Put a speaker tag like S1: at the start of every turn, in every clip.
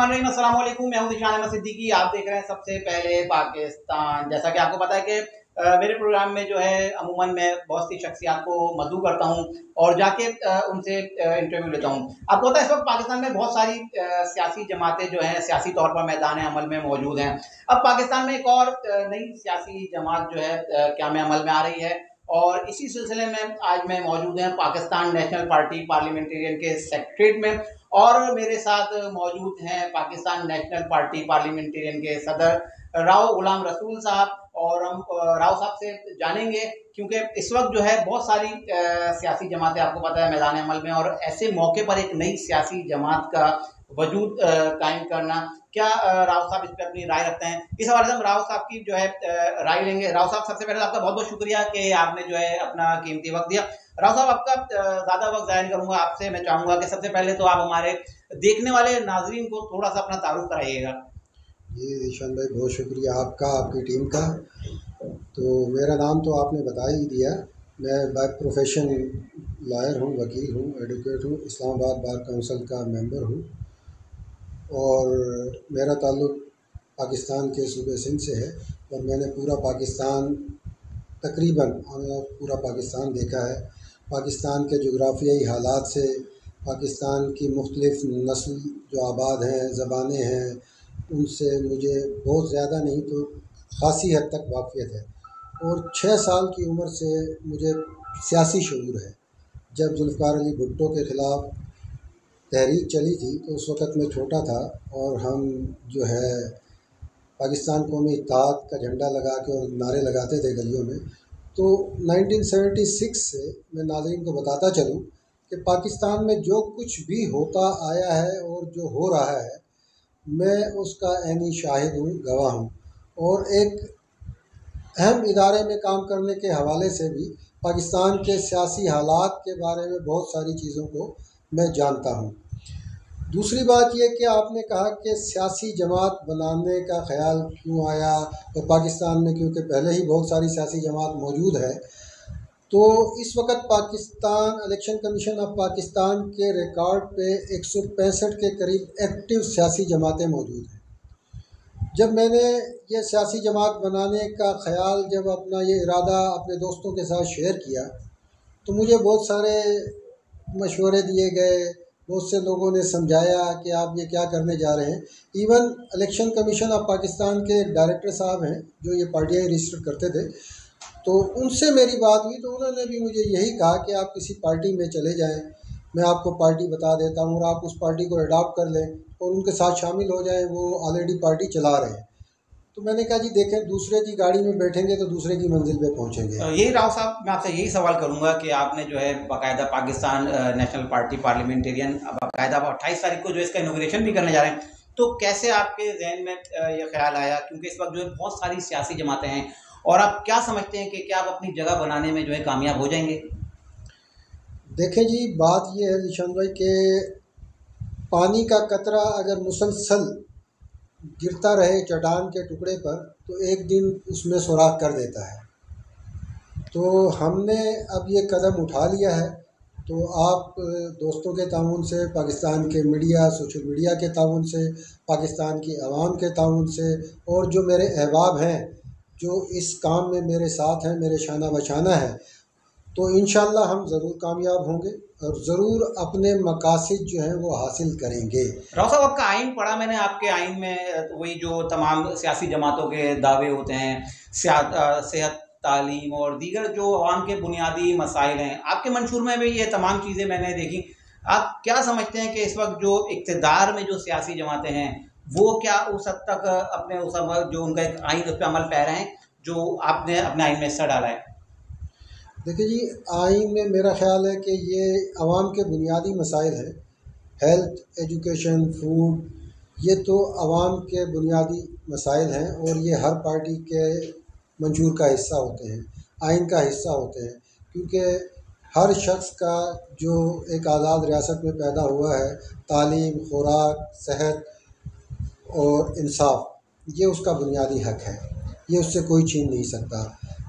S1: बिस्मिल्लाहिर्रहमानिर्रहीम, अस्सलाम वालेकुम। मैं हूं दिशान अहमद सिद्दीकी। आप देख रहे हैं सबसे पहले पाकिस्तान। जैसा कि आपको पता है कि मेरे प्रोग्राम में जो है अमूमन मैं बहुत सी शख्सियात को मदऊ करता हूं और जाके उनसे इंटरव्यू लेता हूं। आपको पता है इस वक्त पाकिस्तान में बहुत सारी सियासी जमातें जो हैं सियासी तौर पर मैदान अमल में मौजूद हैं। अब पाकिस्तान में एक और नई सियासी जमात जो है क़याम अमल में आ रही है और इसी सिलसिले में आज मैं मौजूद हैं पाकिस्तान नेशनल पार्टी पार्लियामेंटेरियन के सेक्रेटरीट में। और मेरे साथ मौजूद हैं पाकिस्तान नेशनल पार्टी पार्लियामेंटेरियन के सदर राव गुलाम रसूल साहब। और हम राव साहब से जानेंगे क्योंकि इस वक्त जो है बहुत सारी सियासी जमातें आपको पता है मैदान अमल में, और ऐसे मौके पर एक नई सियासी जमात का वजूद कायम करना, क्या राव साहब इस पर अपनी राय रखते हैं? इस हवाले से हम राव साहब की जो है राय लेंगे। राव साहब, सबसे पहले आपका बहुत बहुत शुक्रिया कि आपने जो है अपना कीमती वक्त दिया। राव साहब, आपका ज़्यादा वक्त ज़ाया नहीं करूँगा। आपसे मैं चाहूँगा कि सबसे पहले तो आप हमारे देखने वाले नाजरीन को थोड़ा सा अपना तारुफ कराइएगा।
S2: जी ईशान भाई, बहुत शुक्रिया आपका, आपकी टीम का। तो मेरा नाम तो आपने बता ही दिया। मैं बाय प्रोफेशन लॉयर हूँ, वकील हूँ, एडवोकेट हूँ, इस्लामाबाद बार काउंसिल का मेंबर हूँ और मेरा ताल्लुक़ पाकिस्तान के सूबे सिंध से है। और मैंने पूरा पाकिस्तान, तकरीबन पूरा पाकिस्तान देखा है। पाकिस्तान के जोग्राफियाई हालात से, पाकिस्तान की मुख्तलिफ़ नस्ल जो आबाद हैं, ज़बानें हैं, उनसे मुझे बहुत ज़्यादा नहीं तो ख़ासी हद तक वाक़फ़ियत है। और 6 साल की उम्र से मुझे सियासी शऊर है। जब जुल्फ़िकार अली भुट्टो के ख़िलाफ़ तहरीक चली थी तो उस वक़्त मैं छोटा था और हम जो है पाकिस्तान कौमी इत्तेहाद का झंडा लगा के और नारे लगाते थे गलियों में। तो 1976 से मैं नाज़रीन को बताता चलूँ कि पाकिस्तान में जो कुछ भी होता आया है और जो हो रहा है, मैं उसका ऐनी शाहिद हूँ, गवाह हूँ। और एक अहम इदारे में काम करने के हवाले से भी पाकिस्तान के सियासी हालात के बारे में बहुत सारी चीज़ों को मैं जानता हूँ। दूसरी बात यह कि आपने कहा कि सियासी जमात बनाने का ख़्याल क्यों आया, और पाकिस्तान में क्योंकि पहले ही बहुत सारी सियासी जमात मौजूद है। तो इस वक्त Pakistan election commission of Pakistan के रिकॉर्ड पे 165 के करीब एक्टिव सियासी जमातें मौजूद हैं। जब मैंने ये सियासी जमात बनाने का ख़्याल, जब अपना ये इरादा अपने दोस्तों के साथ शेयर किया, तो मुझे बहुत सारे मशवरे दिए गए, बहुत से लोगों ने समझाया कि आप ये क्या करने जा रहे हैं। Even election commission of Pakistan के डायरेक्टर साहब हैं जो ये पार्टियाँ रजिस्टर करते थे, तो उनसे मेरी बात हुई तो उन्होंने भी मुझे यही कहा कि आप किसी पार्टी में चले जाएं, मैं आपको पार्टी बता देता हूँ और आप उस पार्टी को अडॉप्ट कर लें और उनके साथ शामिल हो जाएं, वो ऑलरेडी पार्टी चला रहे हैं। तो मैंने कहा जी देखें, दूसरे की गाड़ी में बैठेंगे तो दूसरे की मंजिल पे पहुंचेंगे।
S1: यही राव साहब, मैं आपसे यही सवाल करूंगा कि आपने जो है बाकायदा पाकिस्तान नेशनल पार्टी पार्लियामेंटेरियन बाकायदा 28 तारीख को जो इसका इनॉग्रेशन भी करने जा रहे हैं, तो कैसे आपके जहन में ये ख्याल आया? क्योंकि इस वक्त जो है बहुत सारी सियासी जमातें हैं, और आप क्या समझते हैं कि क्या आप अपनी जगह बनाने में जो है कामयाब हो जाएंगे?
S2: देखें जी, बात यह है निशान भाई कि पानी का कतरा अगर मुसलसल गिरता रहे चट्टान के टुकड़े पर तो एक दिन उसमें सुराख कर देता है। तो हमने अब ये कदम उठा लिया है। तो आप दोस्तों के ताउन से, पाकिस्तान के मीडिया, सोशल मीडिया के ताउन से, पाकिस्तान की आवाम के ताउन से, और जो मेरे अहबाब हैं जो इस काम में मेरे साथ हैं, मेरे शाना बशाना है, तो इंशाअल्लाह हम ज़रूर कामयाब होंगे और ज़रूर अपने मकासद जो हैं वो हासिल करेंगे।
S1: राव साहब, आपका आइन पढ़ा मैंने। आपके आइन में वही जो तमाम सियासी जमातों के दावे होते हैं, सेहत, तालीम और दीगर जो अवाम के बुनियादी मसाइल हैं, आपके मंशूर में भी ये तमाम चीज़ें मैंने देखी। आप क्या समझते हैं कि इस वक्त जो इक़्तिदार में जो सियासी जमातें हैं वो क्या उस हद तक अपने उस जो उनका एक आइन उस पर अमल पै रहे हैं जो आपने अपने आइन में हिस्सा डाला है?
S2: देखिए जी, आइन में मेरा ख़्याल है कि ये आवाम के बुनियादी मसाइल हैं। हेल्थ, एजुकेशन, फूड, ये तो आवाम के बुनियादी मसाइल हैं और ये हर पार्टी के मंशूर का हिस्सा होते हैं, आइन का हिस्सा होते हैं। क्योंकि हर शख्स का जो एक आज़ाद रियासत में पैदा हुआ है, तालीम, खुराक, सेहत और इंसाफ, ये उसका बुनियादी हक़ है, ये उससे कोई छीन नहीं सकता।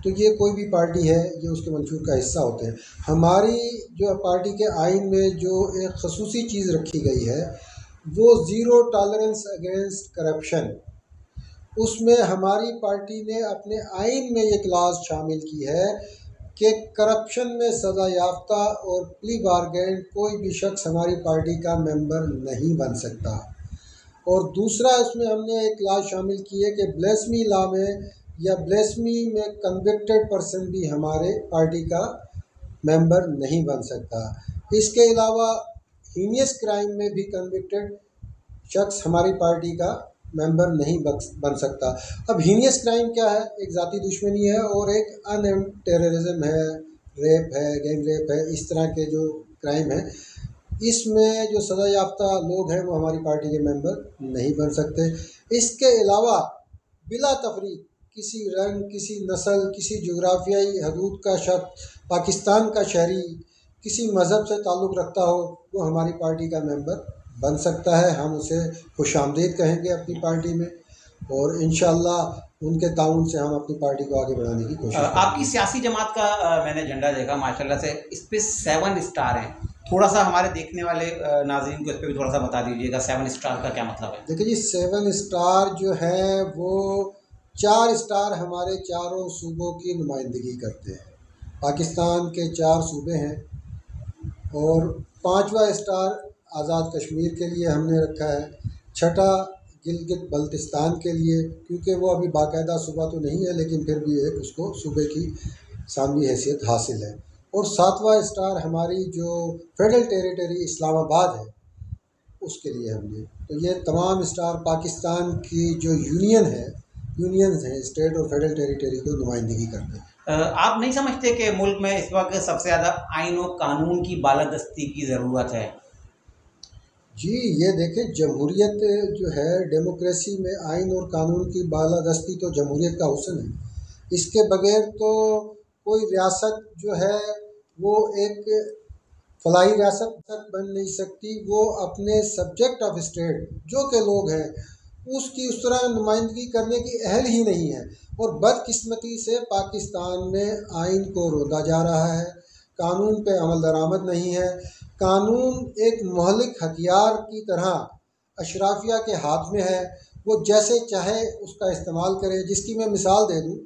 S2: तो ये कोई भी पार्टी है, ये उसके मंशूर का हिस्सा होते हैं। हमारी जो पार्टी के आइन में जो एक ख़ुसूसी चीज़ रखी गई है वो ज़ीरो टॉलरेंस अगेंस्ट करप्शन, उसमें हमारी पार्टी ने अपने आइन में ये क्लास शामिल की है कि करप्शन में सज़ा याफ्ता और प्ली बारगेन कोई भी शख्स हमारी पार्टी का मेंबर नहीं बन सकता। और दूसरा उसमें हमने एक क्लास शामिल की है कि ब्लेस्मी लॉ में या ब्लेस्मी में कन्विक्टेड पर्सन भी हमारे पार्टी का मेंबर नहीं बन सकता। इसके अलावा हीनियस क्राइम में भी कन्विक्टेड शख्स हमारी पार्टी का मेंबर नहीं बन सकता। अब हीनियस क्राइम क्या है? एक ज़ाती दुश्मनी है और एक अनएम्ड टेररिज्म है, रेप है, गैंग रेप है, इस तरह के जो क्राइम है, इसमें जो सज़ा याफ्ता लोग हैं वो हमारी पार्टी के मेंबर नहीं बन सकते। इसके अलावा बिला तफरीक किसी रंग, किसी नस्ल, किसी जोग्राफियाई हदूद का शख्स, पाकिस्तान का शहरी, किसी मज़हब से ताल्लुक़ रखता हो, वो हमारी पार्टी का मेंबर बन सकता है। हम उसे खुशामदीद कहेंगे अपनी पार्टी में, और इंशाअल्लाह उनके ताउन से हम अपनी पार्टी को आगे बढ़ाने की कोशिश करेंगे।
S1: आपकी सियासी जमात का मैंने झंडा देखा माशाल्लाह से, इस पे 7 स्टार हैं। थोड़ा सा हमारे देखने वाले नाज़रीन को इस पे भी थोड़ा सा बता दीजिएगा 7 स्टार का क्या मतलब है?
S2: देखिए जी, 7 स्टार जो है वो 4 स्टार हमारे चारों सूबों की नुमाइंदगी करते हैं। पाकिस्तान के 4 सूबे हैं और 5वां स्टार आज़ाद कश्मीर के लिए हमने रखा है। छठा गिलगित बल्तिस्तान के लिए, क्योंकि वो अभी बाकायदा सूबा तो नहीं है लेकिन फिर भी एक उसको सूबे की सामवी हैसियत हासिल है। और 7वां स्टार हमारी जो फेडरल टेरिटरी इस्लामाबाद है उसके लिए हमने। तो ये तमाम स्टार पाकिस्तान की जो यूनियंस हैं, स्टेट और फेडरल टेरिटरी को नुमाइंदगी करते हैं।
S1: आप नहीं समझते कि मुल्क में इस वक्त सबसे ज़्यादा आइन और कानून की बालादस्ती की ज़रूरत है?
S2: जी, ये देखें, जमहूरियत जो है, डेमोक्रेसी में आइन और कानून की बालादस्ती तो जमहूरियत का हुस्न है। इसके बगैर तो कोई रियासत जो है वो एक फलाही रियासत तक बन नहीं सकती। वो अपने सब्जेक्ट ऑफ स्टेट जो के लोग हैं उसकी उस तरह नुमाइंदगी करने की अहल ही नहीं है। और बदकिस्मती से पाकिस्तान में आइन को रोंदा जा रहा है, कानून पे अमल दरामद नहीं है। कानून एक मोहलिक हथियार की तरह अशराफिया के हाथ में है, वो जैसे चाहे उसका इस्तेमाल करे। जिसकी मैं मिसाल दे दूँ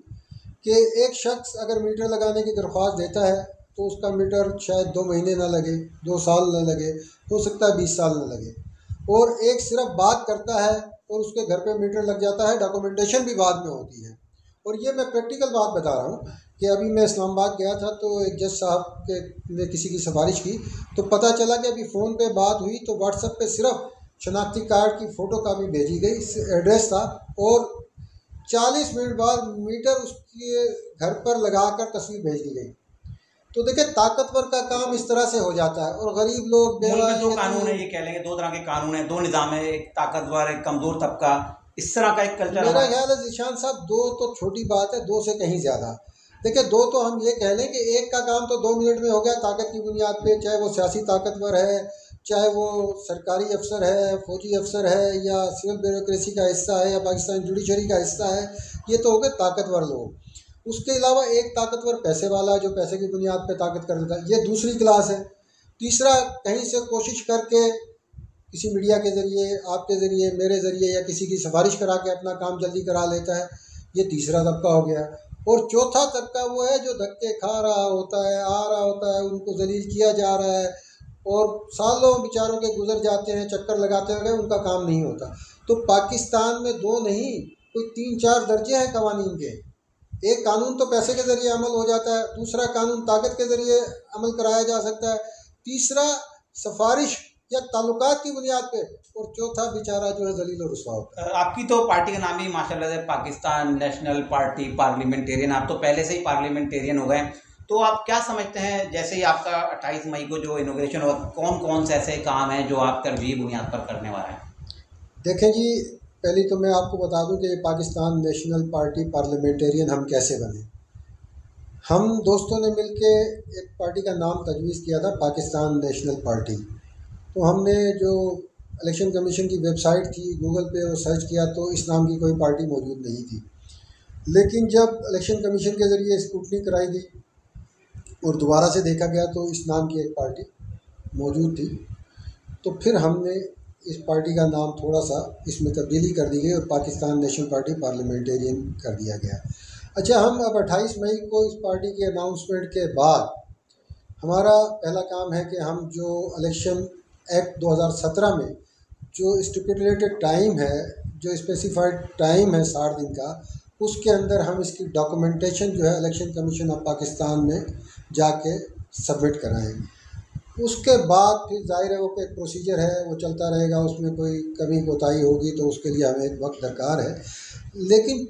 S2: कि एक शख्स अगर मीटर लगाने की दरख्वास्त देता है तो उसका मीटर शायद 2 महीने ना लगे, 2 साल ना लगे, हो सकता है 20 साल ना लगे। और एक सिर्फ बात करता है और उसके घर पे मीटर लग जाता है, डॉक्यूमेंटेशन भी बाद में होती है। और ये मैं प्रैक्टिकल बात बता रहा हूँ कि अभी मैं इस्लामाबाद गया था तो एक जज साहब के ने किसी की सिफारिश की तो पता चला कि अभी फ़ोन पे बात हुई तो व्हाट्सएप पे सिर्फ शनाख्ती कार्ड की फ़ोटो कापी भेजी गई, एड्रेस था, और 40 मिनट बाद मीटर उसके घर पर लगाकर तस्वीर भेज दी गई। तो देखिए, ताकतवर का काम इस तरह से हो जाता है और गरीब लोग
S1: मुल्क में 2
S2: बेवा
S1: कानून है, ये कह लेंगे 2 तरह के कानून हैं, 2 निज़ाम है, एक ताकतवर, एक कमज़ोर तबका, इस तरह का एक कल्चर
S2: मेरा
S1: हमारे।
S2: ख्याल है ज़ीशान साहब, 2 तो छोटी बात है, 2 से कहीं ज़्यादा। देखिए, 2 तो हम ये कह लें कि एक का काम तो 2 मिनट में हो गया ताकत की बुनियाद पे, चाहे वो सियासी ताकतवर है, चाहे वो सरकारी अफसर है, फौजी अफसर है, या सिविल ब्यूरोक्रेसी का हिस्सा है, या पाकिस्तान जुडिशरी का हिस्सा है। ये तो हो गए ताकतवर लोग। उसके अलावा एक ताकतवर पैसे वाला जो पैसे की बुनियाद पे ताकत कर देता है, ये दूसरी क्लास है। तीसरा, कहीं से कोशिश करके किसी मीडिया के ज़रिए, आपके ज़रिए, मेरे ज़रिए, या किसी की सिफारिश करा के अपना काम जल्दी करा लेता है, ये तीसरा तबका हो गया। और चौथा तबका वो है जो धक्के खा रहा होता है, आ रहा होता है, उनको जलील किया जा रहा है और सालों बेचारों के गुजर जाते हैं, चक्कर लगाते हुए उनका काम नहीं होता। तो पाकिस्तान में 2 नहीं, कोई 3-4 दर्जे हैं कवानीन के। एक कानून तो पैसे के ज़रिए अमल हो जाता है, दूसरा कानून ताकत के ज़रिए अमल कराया जा सकता है, तीसरा सिफारिश या ताल्लुकात की बुनियाद पे, और चौथा बेचारा जो है ज़लील और रुसवा होता है।
S1: आपकी तो पार्टी का नाम ही माशाल्लाह से पाकिस्तान नेशनल पार्टी पार्लियामेंटेरियन, आप तो पहले से ही पार्लियामेंटेरियन हो गए। तो आप क्या समझते हैं, जैसे ही आपका 28 मई को जो इनॉग्रेशन होगा, कौन कौन से ऐसे काम हैं जो आप तरजीही बुनियाद पर करने वाले हैं?
S2: देखें जी, पहले तो मैं आपको बता दूं कि पाकिस्तान नेशनल पार्टी पार्लियामेंटेरियन हम कैसे बने। हम दोस्तों ने मिलके एक पार्टी का नाम तजवीज़ किया था, पाकिस्तान नेशनल पार्टी। तो हमने जो इलेक्शन कमीशन की वेबसाइट थी, गूगल पे वो सर्च किया तो इस नाम की कोई पार्टी मौजूद नहीं थी। लेकिन जब इलेक्शन कमीशन के ज़रिए स्क्रूटनी कराई गई और दोबारा से देखा गया तो इस नाम की एक पार्टी मौजूद थी। तो फिर हमने इस पार्टी का नाम थोड़ा सा इसमें तब्दीली कर दी गई और पाकिस्तान नेशनल पार्टी पार्लियामेंटेरियन कर दिया गया। अच्छा, हम अब 28 मई को इस पार्टी के अनाउंसमेंट के बाद हमारा पहला काम है कि हम जो इलेक्शन एक्ट 2017 में जो स्टिपुलेटेड टाइम है, जो स्पेसिफाइड टाइम है 60 दिन का, उसके अंदर हम इसकी डॉक्यूमेंटेशन जो है इलेक्शन कमीशन ऑफ पाकिस्तान में जाके सबमिट कराएं। उसके बाद फिर ज़ाहिर है वो एक प्रोसीजर है, वो चलता रहेगा, उसमें कोई कमी कोताही होगी तो उसके लिए हमें एक वक्त दरकार है। लेकिन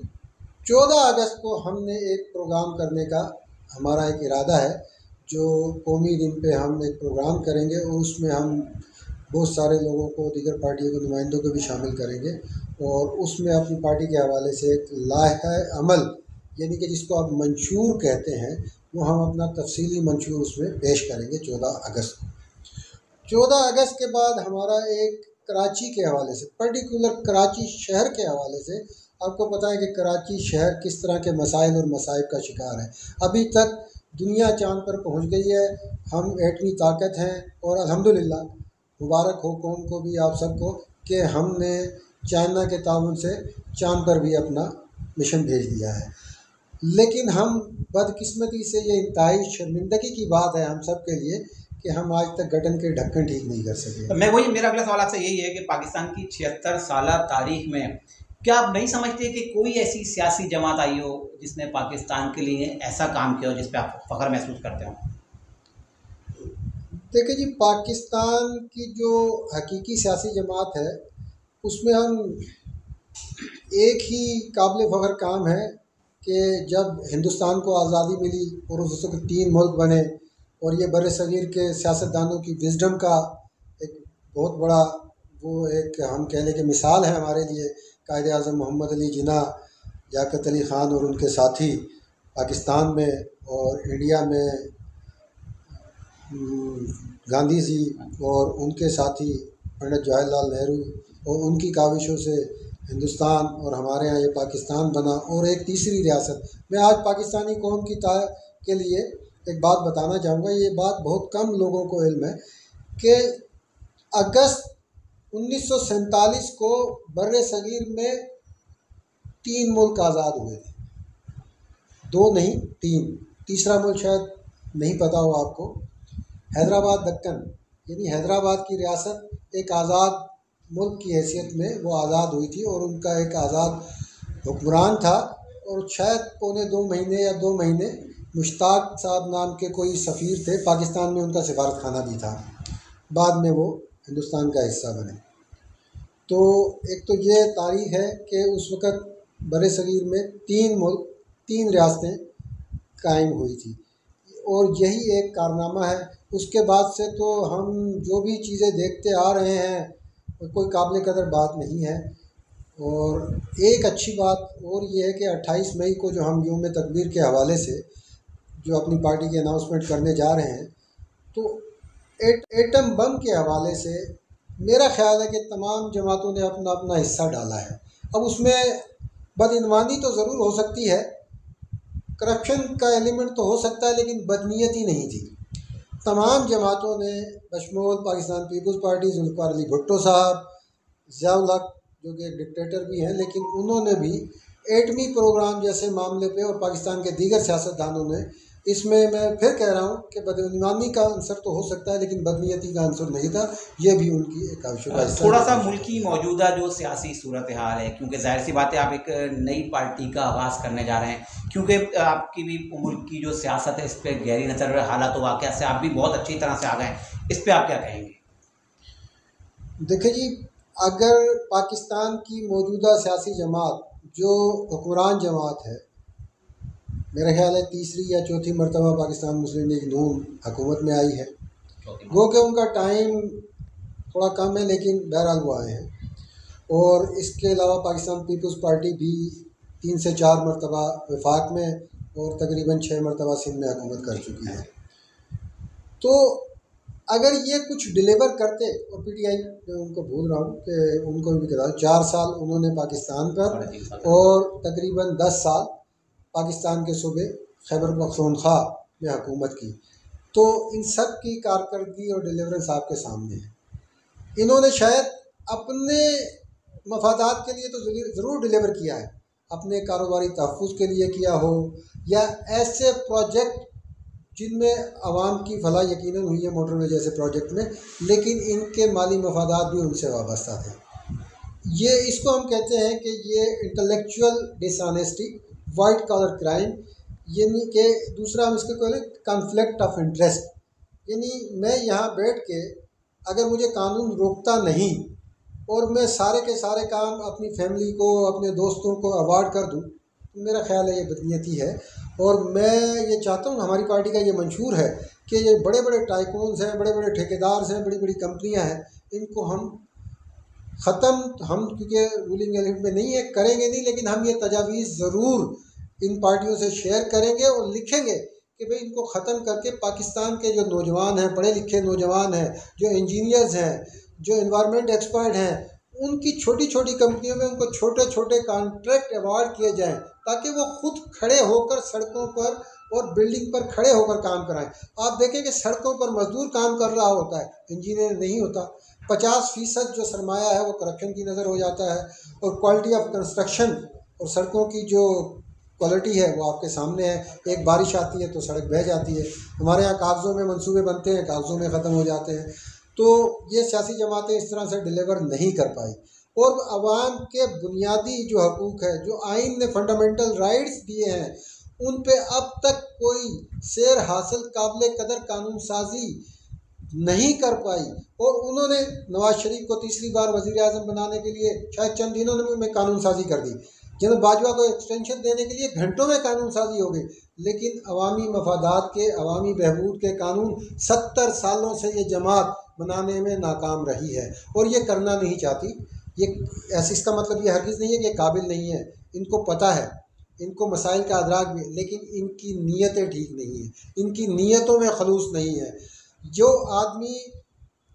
S2: 14 अगस्त को हमने एक प्रोग्राम करने का हमारा एक इरादा है, जो कौमी दिन पे हम एक प्रोग्राम करेंगे और उसमें हम बहुत सारे लोगों को, दीगर पार्टियों के नुमाइंदों को भी शामिल करेंगे और उसमें अपनी पार्टी के हवाले से एक लाहे अमल, यानी कि जिसको आप मंशूर कहते हैं, वो हम अपना तफसीली मंशूर उसमें पेश करेंगे 14 अगस्त को। 14 अगस्त के बाद हमारा एक कराची के हवाले से, पर्टिकुलर कराची शहर के हवाले से, आपको पता है कि कराची शहर किस तरह के मसाइल और मसाइब का शिकार है। अभी तक दुनिया चाँद पर पहुंच गई है, हम एटमी ताकत हैं और अल्हम्दुलिल्लाह मुबारक हो कौम को भी, आप सबको, कि हमने चाइना के ताउन से चाँद पर भी अपना मिशन भेज दिया है। लेकिन हम बदकिस्मती से, ये इंतहाई शर्मिंदगी की बात है हम सब के लिए कि हम आज तक गठन के ढक्कन ठीक नहीं कर सके।
S1: तो मैं वही, मेरा अगला सवाल आपसे यही है कि पाकिस्तान की 76 साला तारीख में क्या आप नहीं समझते कि कोई ऐसी सियासी जमात आई हो जिसने पाकिस्तान के लिए ऐसा काम किया हो जिस पे आप फ़ख्र महसूस करते हो?
S2: देखिए जी, पाकिस्तान की जो हकीकी सियासी जमात है उसमें हम एक ही काबिल फ़ख्र काम है कि जब हिंदुस्तान को आज़ादी मिली और उस वक्त 3 मुल्क बने और ये बर सग़ीर के सियासतदानों की विज़डम का एक बहुत बड़ा, वो एक हम कह लें कि मिसाल है हमारे लिए। कायदे आज़म मोहम्मद अली जिन्ना, लियाक़त अली ख़ान और उनके साथी पाकिस्तान में और इंडिया में गांधी जी और उनके साथी पंडित जवाहरलाल नेहरू और उनकी काविशों से हिंदुस्तान और हमारे यहाँ ये पाकिस्तान बना। और एक तीसरी रियासत, मैं आज पाकिस्तानी कौम की के लिए एक बात बताना चाहूँगा, ये बात बहुत कम लोगों को इल्म है कि अगस्त 1947 को बर्रे सग़ीर में 3 मुल्क आज़ाद हुए थे, 2 नहीं 3, तीसरा मुल्क शायद नहीं पता हो आपको। हैदराबाद दक्कन, यानी हैदराबाद की रियासत एक आज़ाद मुल्क की हैसियत में वो आज़ाद हुई थी और उनका एक आज़ाद हुक्मरान था और शायद पौने 2 महीने या 2 महीने मुश्ताक साहब नाम के कोई सफ़ीर थे, पाकिस्तान में उनका सफारत खाना भी था, बाद में वो हिंदुस्तान का हिस्सा बने। तो एक तो ये तारीख़ है कि उस वक़्त बड़े सग़ीर में 3 मुल्क, 3 रियासतें कायम हुई थी और यही एक कारनामा है। उसके बाद से तो हम जो भी चीज़ें देखते आ रहे हैं कोई काबिल कदर बात नहीं है। और एक अच्छी बात और ये है कि 28 मई को जो हम यौम तकबीर के हवाले से जो अपनी पार्टी की अनाउंसमेंट करने जा रहे हैं, तो एटम बम के हवाले से मेरा ख़्याल है कि तमाम जमातों ने अपना अपना हिस्सा डाला है। अब उसमें बदइनवानी तो ज़रूर हो सकती है, करप्शन का एलिमेंट तो हो सकता है, लेकिन बदनीयती नहीं थी। तमाम जमातों ने बशमूल पाकिस्तान पीपल्स पार्टी, जुल्फ़िकार अली भुट्टो साहब, ज़ियाउल हक जो कि एक डिक्टेटर भी हैं, लेकिन उन्होंने भी एटमी प्रोग्राम जैसे मामले पे और पाकिस्तान के दीगर सियासतदानों ने इसमें, मैं फिर कह रहा हूँ कि बदइनवानी का आंसर तो हो सकता है लेकिन बदनीयती का आंसर नहीं था। ये भी उनकी एक आवश्यकता है।
S1: थोड़ा सा मुल्क की मौजूदा जो सियासी सूरत हाल है, क्योंकि जाहिर सी बात है आप एक नई पार्टी का आगाज़ करने जा रहे हैं, क्योंकि आपकी भी मुल्क की जो सियासत है इस पर गहरी नज़र, हालात वाक़या से आप भी बहुत अच्छी तरह से आ गए हैं, इस पर आप क्या कहेंगे?
S2: देखिए जी, अगर पाकिस्तान की मौजूदा सियासी जमात जो हुक्मरान जमात है, मेरा ख्याल है तीसरी या चौथी मरतबा पाकिस्तान मुस्लिम लीग नून हुकूमत में आई है, वो कि उनका टाइम थोड़ा कम है लेकिन बहरहाल वो आए हैं। और इसके अलावा पाकिस्तान पीपल्स पार्टी भी 3 से 4 मरतबा वफाक में और तकरीबन 6 मरतबा सिंध में हुकूमत कर चुकी है। तो अगर ये कुछ डिलीवर करते, और PTI मैं उनको भूल रहा हूँ कि उनको भी बता, 4 साल उन्होंने पाकिस्तान पर और तकरीबन 10 साल पाकिस्तान के सूबे खैबर पख्तूनख्वा में हुकूमत की, तो इन सब की कारकर्दगी और डिलीवरेंस आपके सामने है। इन्होंने शायद अपने मफादात के लिए तो ज़रूर डिलीवर किया है, अपने कारोबारी तहफ़्फ़ुज़ के लिए किया हो या ऐसे प्रोजेक्ट जिनमें आवाम की फलाह यकीनन हुई है मोटरवे जैसे प्रोजेक्ट में, लेकिन इनके माली मफादात भी उनसे वाबस्ता थे। ये इसको हम कहते हैं कि ये intellectual dishonesty, white collar crime, यानी कि दूसरा हम इसको कहते हैं कॉन्फ्लिक्ट ऑफ इंटरेस्ट। यानी मैं यहाँ बैठ के अगर मुझे कानून रोकता नहीं और मैं सारे के सारे काम अपनी फैमिली को, अपने दोस्तों को अवार्ड कर दूँ, तो मेरा ख़्याल है ये बदनीयती है। और मैं ये चाहता हूँ, हमारी पार्टी का ये मंशूर है कि ये बड़े बड़े टाइकून्स हैं, बड़े बड़े ठेकेदार हैं, बड़ी बड़ी कंपनियाँ हैं, इनको हम ख़त्म, हम क्योंकि रूलिंग एलिट में नहीं है, करेंगे नहीं, लेकिन हम ये तजावीज़ ज़रूर इन पार्टियों से शेयर करेंगे और लिखेंगे कि भाई इनको ख़त्म करके पाकिस्तान के जो नौजवान हैं, पढ़े लिखे नौजवान हैं, जो इंजीनियर्स हैं, जो एनवायरनमेंट एक्सपर्ट हैं, उनकी छोटी छोटी कंपनियों में उनको छोटे छोटे कॉन्ट्रैक्ट अवार्ड किए जाएं ताकि वो खुद खड़े होकर सड़कों पर और बिल्डिंग पर खड़े होकर काम कराएं। आप देखें कि सड़कों पर मजदूर काम कर रहा होता है, इंजीनियर नहीं होता। 50% जो सरमाया है वो करप्शन की नज़र हो जाता है, और क्वालिटी ऑफ कंस्ट्रक्शन और सड़कों की जो क्वालिटी है वो आपके सामने है। एक बारिश आती है तो सड़क बह जाती है। हमारे यहाँ कागज़ों में मंसूबे बनते हैं, कागज़ों में ख़त्म हो जाते हैं। तो ये सियासी जमातें इस तरह से डिलीवर नहीं कर पाई, और आवाम के बुनियादी जो हकूक़ है, जो आइन ने फंडामेंटल राइट्स दिए हैं, उन पे अब तक कोई सैर हासिल काबिल कदर कानून साजी नहीं कर पाई। और उन्होंने नवाज शरीफ को तीसरी बार वज़ीर आज़म बनाने के लिए शायद चंद दिनों में कानून साजी कर दी। जनरल बाजवा को एक्सटेंशन देने के लिए घंटों में कानून साजी हो गई, लेकिन अवामी मफादात के, अवामी बहबूद के कानून 70 सालों से ये जमात बनाने में नाकाम रही है और ये करना नहीं चाहती। ये ऐसे, इसका मतलब ये हरगिज़ नहीं है कि ये काबिल नहीं है, इनको पता है, इनको मसाइल का अदराक भी, लेकिन इनकी नीयतें ठीक नहीं हैं, इनकी नीयतों में खलूस नहीं है। जो आदमी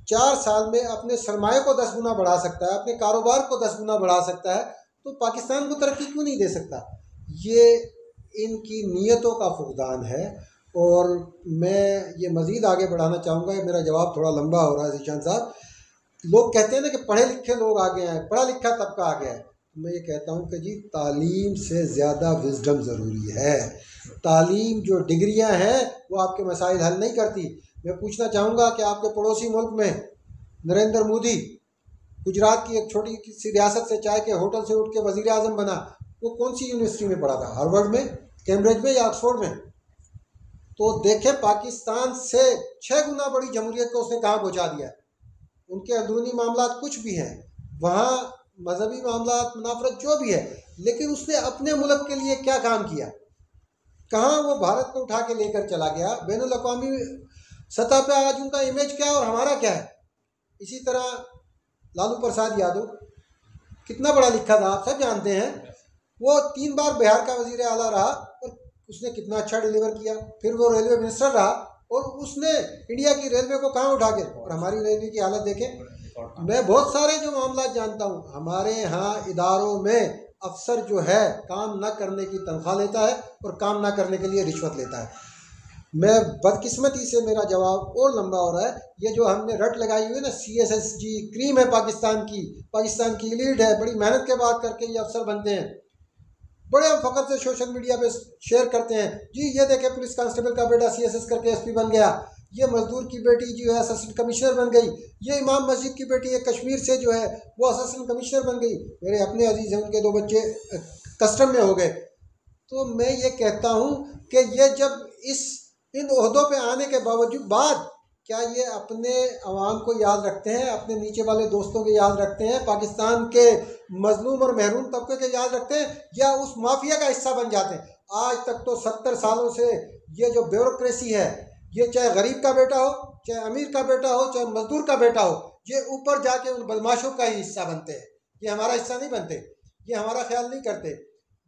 S2: 4 साल में अपने सरमाए को 10 गुना बढ़ा सकता है, अपने कारोबार को 10 गुना बढ़ा सकता है, तो पाकिस्तान को तरक्की क्यों नहीं दे सकता? ये इनकी नीयतों का फुकदान है। और मैं ये मज़ीद आगे बढ़ाना चाहूँगा, मेरा जवाब थोड़ा लंबा हो रहा है ज़ीशान साहब। लोग कहते हैं ना कि पढ़े लिखे लोग आगे हैं, पढ़ा लिखा तबका आ गया है। मैं ये कहता हूँ कि जी तालीम से ज़्यादा विज़डम ज़रूरी है। तालीम, जो डिग्रियाँ हैं वो आपके मसाइल हल नहीं करती। मैं पूछना चाहूँगा कि आपके पड़ोसी मुल्क में नरेंद्र मोदी गुजरात की एक छोटी सी रियासत से चाय के होटल से उठ के वज़ीर आज़म बना, वो कौन सी यूनिवर्सिटी में पढ़ा था? हार्वर्ड में, कैम्ब्रिज में या ऑक्सफोर्ड में? तो देखें पाकिस्तान से 6 गुना बड़ी जमहूरियत को उसने कहाँ पहुँचा दिया है। उनके अंदरूनी मामला कुछ भी हैं, वहाँ मजहबी मामला, मुनाफरत जो भी है, लेकिन उसने अपने मुल्क के लिए क्या काम किया? कहाँ वो भारत को उठा के लेकर चला गया? बैनुल अक़वामी सतह पे आज उनका इमेज क्या है और हमारा क्या है? इसी तरह लालू प्रसाद यादव कितना बड़ा लिखा था, आप सब जानते हैं। वो 3 बार बिहार का वज़ीर आला रहा और उसने कितना अच्छा डिलीवर किया। फिर वो रेलवे मिनिस्टर रहा और उसने इंडिया की रेलवे को कहाँ उठा के, और हमारी रेलवे की हालत देखें। मैं बहुत सारे जो मामला जानता हूँ, हमारे यहाँ इदारों में अफसर जो है काम ना करने की तनख्वाह लेता है और काम ना करने के लिए रिश्वत लेता है। मैं बदकिस्मती से, मेरा जवाब और लंबा हो रहा है, ये जो हमने रट लगाई हुई है ना, CSSG क्रीम है पाकिस्तान की लीड है, बड़ी मेहनत के बाद करके ये अफसर बनते हैं। बड़े हम फ़ख्र से सोशल मीडिया पे शेयर करते हैं, जी ये देखें पुलिस कांस्टेबल का बेटा CSS करके SP बन गया, ये मजदूर की बेटी जो है असिस्टेंट कमिश्नर बन गई, ये इमाम मस्जिद की बेटी एक कश्मीर से जो है वो असिस्टेंट कमिश्नर बन गई, मेरे अपने अजीज़ हैं उनके 2 बच्चे कस्टम में हो गए। तो मैं ये कहता हूँ कि ये जब इन ओहदों पे आने के बाद क्या ये अपने अवाम को याद रखते हैं, अपने नीचे वाले दोस्तों को याद रखते हैं, पाकिस्तान के मजलूम और महरूम तबके के याद रखते हैं, या उस माफिया का हिस्सा बन जाते हैं? आज तक तो 70 सालों से ये जो ब्यूरोक्रेसी है, ये चाहे गरीब का बेटा हो, चाहे अमीर का बेटा हो, चाहे मजदूर का बेटा हो, ये ऊपर जाके उन बदमाशों का ही हिस्सा बनते हैं। ये हमारा हिस्सा नहीं बनते, ये हमारा ख्याल नहीं करते।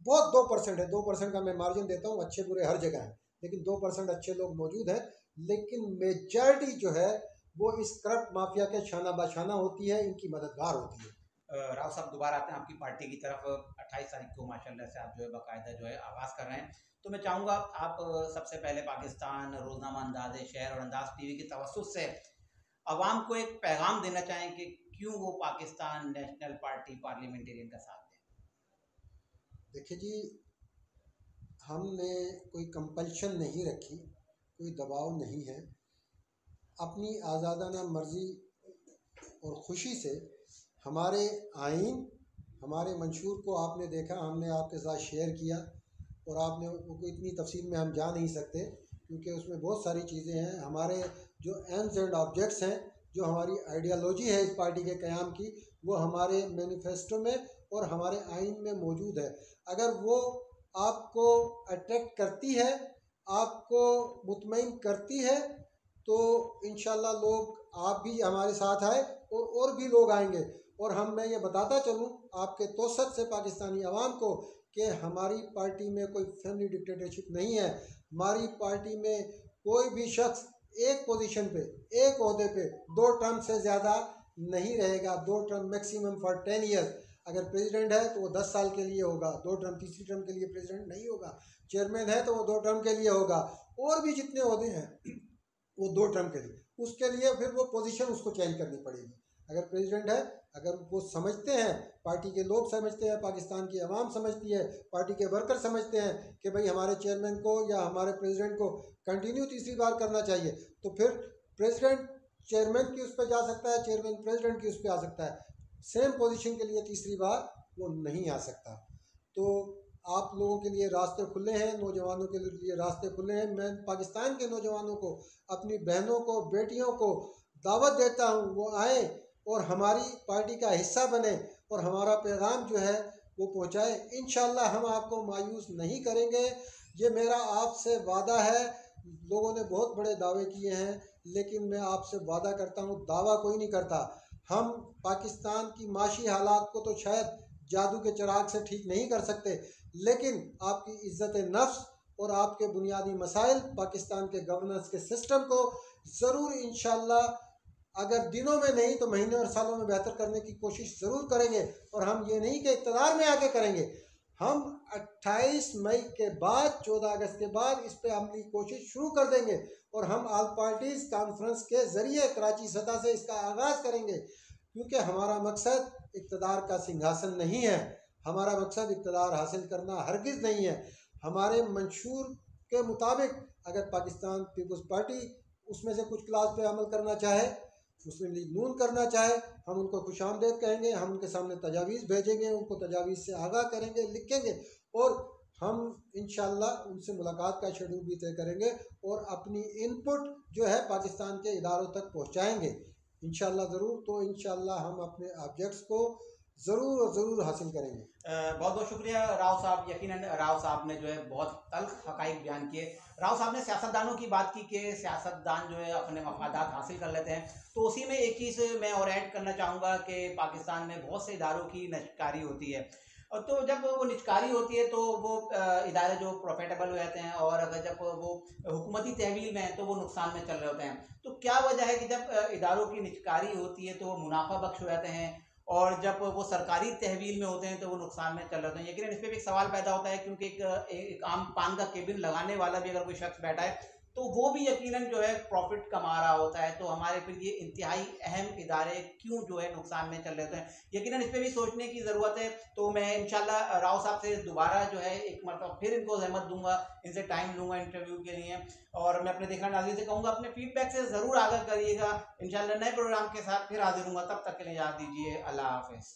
S2: बहुत 2% है, 2% का मैं मार्जिन देता हूँ, अच्छे बुरे हर जगह है, लेकिन 2% अच्छे लोग मौजूद हैं, लेकिन मेजॉरिटी जो है वो इस करप्ट माफिया के शाना बाशाना होती है, इनकी मददगार होती है।
S1: राव साहब दोबारा आते हैं आपकी पार्टी की तरफ। 28 तारीख को माशाल्लाह से आप जो है बाकायदा जो है आगाज़ कर रहे हैं, तो मैं चाहूँगा आप सबसे पहले पाकिस्तान रोज़नामा अंदाज़ शहर और अंदाज़ TV की तवज्जुह से आवाम को एक पैगाम देना चाहें कि क्यों वो पाकिस्तान नेशनल पार्टी पार्लियामेंटेरियन का साथ दें?
S2: देखिए जी, हमने कोई कंपल्शन नहीं रखी, कोई दबाव नहीं है। अपनी आज़ादाना मर्ज़ी और ख़ुशी से हमारे आइन, हमारे मंशूर को आपने देखा, हमने आपके साथ शेयर किया, और आपने वो इतनी तफसील में हम जा नहीं सकते क्योंकि उसमें बहुत सारी चीज़ें हैं। हमारे जो एम्स एंड ऑब्जेक्ट्स हैं, जो हमारी आइडियालॉजी है इस पार्टी के क़याम की, वो हमारे मैनिफेस्टो में और हमारे आइन में मौजूद है। अगर वो आपको अट्रैक्ट करती है, आपको मुतमईन करती है, तो इंशाल्लाह लोग, आप भी हमारे साथ आए और भी लोग आएंगे। और मैं ये बताता चलूँ आपके तोसत से पाकिस्तानी अवाम को कि हमारी पार्टी में कोई फैमिली डिक्टेटरशिप नहीं है। हमारी पार्टी में कोई भी शख्स एक पोजीशन पे, एक ओहदे पे 2 टर्म से ज़्यादा नहीं रहेगा। 2 टर्म मैक्सिमम फॉर 10 ईयर्स। अगर प्रेसिडेंट है तो वो 10 साल के लिए होगा, 2 टर्म, तीसरी टर्म के लिए प्रेसिडेंट नहीं होगा। चेयरमैन है तो वो 2 टर्म के लिए होगा, और भी जितने ओहदे हैं वो 2 टर्म के लिए। उसके लिए फिर वो पोजीशन उसको चेंज करनी पड़ेगी। अगर प्रेसिडेंट है, अगर वो समझते हैं, पार्टी के लोग समझते हैं, पाकिस्तान की आवाम समझती है, पार्टी के वर्कर समझते हैं कि भाई हमारे चेयरमैन को या हमारे प्रेसिडेंट को कंटिन्यू तीसरी बार करना चाहिए, तो फिर प्रेसिडेंट चेयरमैन की उस पर जा सकता है, चेयरमैन प्रेसिडेंट की उस पर आ सकता है। सेम पोजीशन के लिए तीसरी बार वो नहीं आ सकता। तो आप लोगों के लिए रास्ते खुले हैं, नौजवानों के लिए रास्ते खुले हैं। मैं पाकिस्तान के नौजवानों को, अपनी बहनों को, बेटियों को दावत देता हूँ, वो आए और हमारी पार्टी का हिस्सा बने और हमारा पैगाम जो है वो पहुँचाए। इंशाल्लाह हम आपको मायूस नहीं करेंगे, ये मेरा आपसे वादा है। लोगों ने बहुत बड़े दावे किए हैं, लेकिन मैं आपसे वादा करता हूँ, दावा कोई नहीं करता। हम पाकिस्तान की माशी हालात को तो शायद जादू के चिराग से ठीक नहीं कर सकते, लेकिन आपकी इज़्ज़त नफ्स और आपके बुनियादी मसाइल, पाकिस्तान के गवर्नेंस के सिस्टम को ज़रूर इंशाल्लाह, अगर दिनों में नहीं तो महीने और सालों में बेहतर करने की कोशिश ज़रूर करेंगे। और हम ये नहीं कि इक़्तिदार में आके करेंगे, हम 28 मई के बाद, 14 अगस्त के बाद इस पर अमली कोशिश शुरू कर देंगे और हम ऑल पार्टीज़ कॉन्फ्रेंस के ज़रिए कराची सतह से इसका आगाज़ करेंगे। क्योंकि हमारा मकसद इक़्तिदार का सिंहासन नहीं है, हमारा मकसद इक़्तिदार हासिल करना हरगिज़ नहीं है। हमारे मंशूर के मुताबिक अगर पाकिस्तान पीपल्स पार्टी उसमें से कुछ क्लास पे अमल करना चाहे, मुस्लिम लीग नून करना चाहे, हम उनको खुशामदेद कहेंगे, हम उनके सामने तजावीज़ भेजेंगे, उनको तजावीज़ से आगाह करेंगे, लिखेंगे, और हम इंशाल्लाह उनसे मुलाकात का शेड्यूल भी तय करेंगे और अपनी इनपुट जो है पाकिस्तान के इदारों तक पहुँचाएँगे इंशाल्लाह ज़रूर। तो इंशाल्लाह हम अपने ऑब्जेक्ट्स को ज़रूर और ज़रूर हासिल करेंगे।
S1: बहुत बहुत शुक्रिया राव साहब। यकीनन राव साहब ने जो है बहुत तल्ख हक़ाइक़ बयान किए। राव साहब ने सियासतदानों की बात की कि सियासतदान जो है अपने मफादात हासिल कर लेते हैं, तो उसी में एक चीज़ मैं और ऐड करना चाहूँगा कि पाकिस्तान में बहुत से इदारों की निजकारी होती है, और तो जब वो निजकारी होती है तो वो इदारे जो प्रॉफिटेबल हो जाते हैं, और अगर जब वो हुकूमती तहवील में हैं तो वो नुकसान में चल रहे होते हैं। तो क्या वजह है कि जब इदारों की निजकारी होती है तो वो मुनाफा बख्श हो जाते हैं, और जब वो सरकारी तहवील में होते हैं तो वो नुकसान में चल रहे होते हैं? यकीनन इस पर भी एक सवाल पैदा होता है, क्योंकि एक आम पान का केबिन लगाने वाला भी अगर कोई शख्स बैठा है तो वो भी यकीनन जो है प्रॉफिट कमा रहा होता है, तो हमारे फिर ये इंतहाई अहम इदारे क्यों जो है नुकसान में चल रहे होते हैं? यकीनन इस पर भी सोचने की ज़रूरत है। तो मैं इंशाल्लाह राव साहब से दोबारा जो है एक मरतबा फिर इनको ज़हमत दूंगा, इनसे टाइम लूँगा इंटरव्यू के लिए, और मैं अपने देखना नाज़रीन से कहूँगा अपने फीडबैक से ज़रूर आगाह करिएगा। इंशाल्लाह नए प्रोग्राम के साथ फिर हाजिर हूँगा, तब तक के लिए इजाज़त दीजिए। अल्लाह हाफ़िज़।